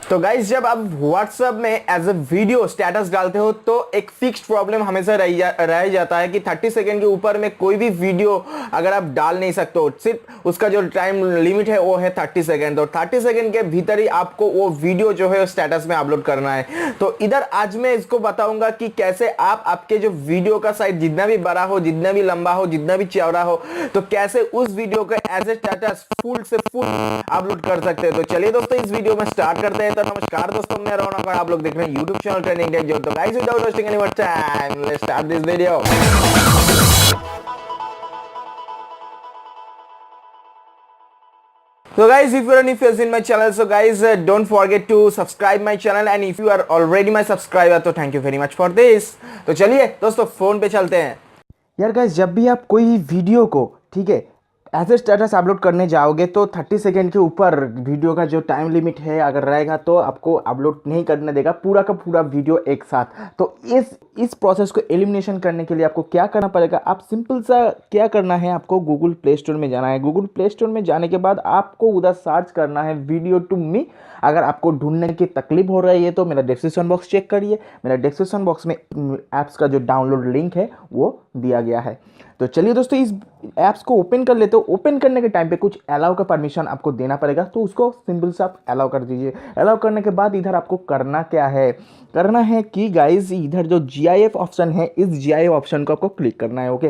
तो गाइस जब आप व्हाट्सएप में एज ए वीडियो स्टेटस डालते हो तो एक फिक्स्ड प्रॉब्लम हमेशा रह जाता है कि 30 सेकंड के ऊपर में कोई भी वीडियो अगर आप डाल नहीं सकते हो, सिर्फ उसका जो टाइम लिमिट है वो है 30 सेकंड। और 30 सेकंड के भीतर ही आपको वो वीडियो जो है स्टेटस में अपलोड करना है। तो इधर आज मैं इसको बताऊंगा कि कैसे आप आपके जो वीडियो का साइज जितना भी बड़ा हो, जितना भी लंबा हो, जितना भी चौड़ा हो, तो कैसे उस वीडियो को एज ए स्टेटस फुल से फुल अपलोड कर सकते हैं। तो चलिए दोस्तों इस वीडियो में स्टार्ट करते हैं। तो नमस्कार दोस्तों, मैं रौनक और आप लोग देख रहे हैं YouTube चैनल ट्रेंडिंग टेक जो। तो guys without wasting any more time let's start this video. So guys, if you are new face in my channel, so guys don't forget to subscribe my channel, and if you are already my subscriber तो thank you very much for this। तो चलिए दोस्तों phone पे चलते हैं। यार guys, जब भी आप कोई वीडियो को ठीक है एज ए स्टेटस अपलोड करने जाओगे तो 30 सेकेंड के ऊपर वीडियो का जो टाइम लिमिट है अगर रहेगा तो आपको अपलोड नहीं करने देगा पूरा का पूरा वीडियो एक साथ। तो इस प्रोसेस को एलिमिनेशन करने के लिए आपको क्या करना पड़ेगा, आप सिंपल सा क्या करना है, आपको गूगल प्ले स्टोर में जाना है। गूगल प्ले स्टोर में जाने के बाद आपको उधर सर्च करना है वीडियो टू मी। अगर आपको ढूंढने की तकलीफ हो रही है तो मेरा डिस्क्रिप्शन बॉक्स चेक करिए, मेरा डिस्क्रिप्शन बॉक्स में ऐप्स का जो डाउनलोड लिंक है वो दिया गया है। तो चलिए दोस्तों इस ऐप्स को ओपन कर लेते हो। ओपन करने के टाइम पे कुछ अलाउ का परमिशन आपको देना पड़ेगा, तो उसको सिंपल से आप अलाउ कर दीजिए। अलाउ करने के बाद इधर आपको करना क्या है, करना है कि गाइज इधर जो GIF ऑप्शन है, इस GIF ऑप्शन को आपको क्लिक करना है। ओके,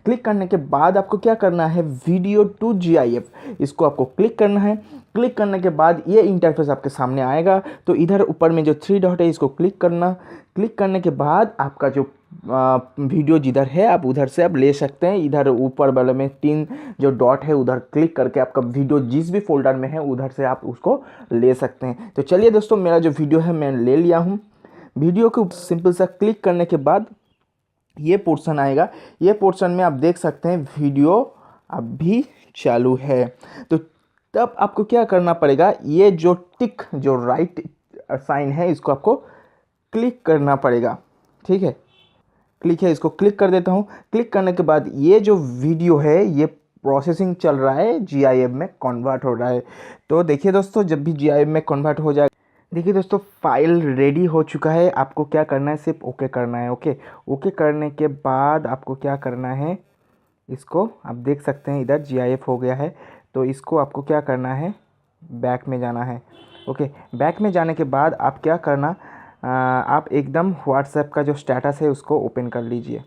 क्लिक करने के बाद आपको क्या करना है, वीडियो टू GIF, इसको आपको क्लिक करना है। क्लिक करने के बाद ये इंटरफेस आपके सामने आएगा। तो इधर ऊपर में जो 3 डॉट है इसको क्लिक करना। क्लिक करने के बाद आपका जो वीडियो जिधर है आप उधर से आप ले सकते हैं। इधर ऊपर वाले में 3 जो डॉट है उधर क्लिक करके आपका वीडियो जिस भी फोल्डर में है उधर से आप उसको ले सकते हैं। तो चलिए दोस्तों मेरा जो वीडियो है मैं ले लिया हूँ। वीडियो को सिंपल सा क्लिक करने के बाद ये पोर्शन आएगा। ये पोर्शन में आप देख सकते हैं वीडियो अभी चालू है। तो तब आपको क्या करना पड़ेगा, ये जो टिक जो राइट साइन है इसको आपको क्लिक करना पड़ेगा। ठीक है, क्लिक है, इसको क्लिक कर देता हूँ। क्लिक करने के बाद ये जो वीडियो है ये प्रोसेसिंग चल रहा है, GIF में कन्वर्ट हो रहा है। तो देखिए दोस्तों जब भी GIF में कन्वर्ट हो जाए, देखिए दोस्तों फाइल रेडी हो चुका है। आपको क्या करना है, सिर्फ ओके करना है। ओके करने के बाद आपको क्या करना है, इसको आप देख सकते हैं इधर GIF हो गया है। तो इसको आपको क्या करना है, बैक में जाना है। ओके, बैक में जाने के बाद आप क्या करना, आप एकदम व्हाट्सएप का जो स्टेटस है उसको ओपन कर लीजिए।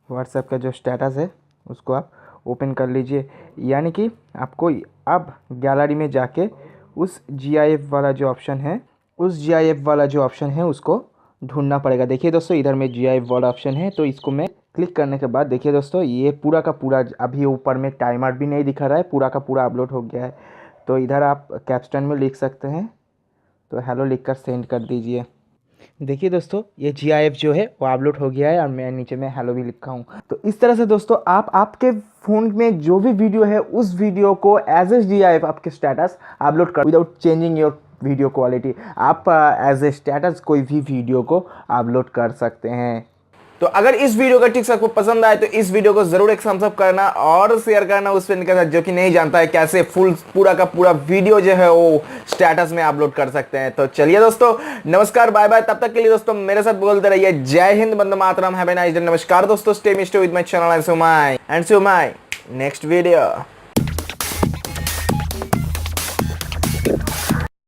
व्हाट्सएप का जो स्टेटस है उसको आप ओपन कर लीजिए। यानी कि आपको अब गैलरी में जाके उस GIF वाला जो ऑप्शन है, उस GIF वाला जो ऑप्शन है उसको ढूंढना पड़ेगा। देखिए दोस्तों इधर में GIF वाला ऑप्शन है, तो इसको मैं क्लिक करने के बाद देखिए दोस्तों ये पूरा का पूरा अभी ऊपर में टाइमर भी नहीं दिखा रहा है, पूरा का पूरा अपलोड हो गया है। तो इधर आप कैप्शन में लिख सकते हैं, तो हेलो लिखकर सेंड कर दीजिए। देखिए दोस्तों ये GIF जो है वो अपलोड हो गया है और मैं नीचे में हेलो भी लिखा हूँ। तो इस तरह से दोस्तों आप आपके फ़ोन में जो भी वीडियो है उस वीडियो को एज ए GIF आपके स्टेटस अपलोड कर without changing your video quality. आप एज ए स्टेटस कोई भी वीडियो को अपलोड कर सकते हैं। तो अगर इस वीडियो का टिप्स आपको पसंद आए तो इस वीडियो को जरूर एक थम्स अप करना और शेयर करना उस फ्रेंड के साथ जो कि नहीं जानता है कैसे पूरा का पूरा वीडियो जो है वो स्टेटस में अपलोड कर सकते हैं। तो चलिए दोस्तों नमस्कार, बाय बाय। तब तक के लिए दोस्तों मेरे साथ बोलते रहिए जय हिंद, वंदे मातरम, हैव ए नाइस डे। नमस्कार दोस्तों, stay mister with my channel and see you my next video.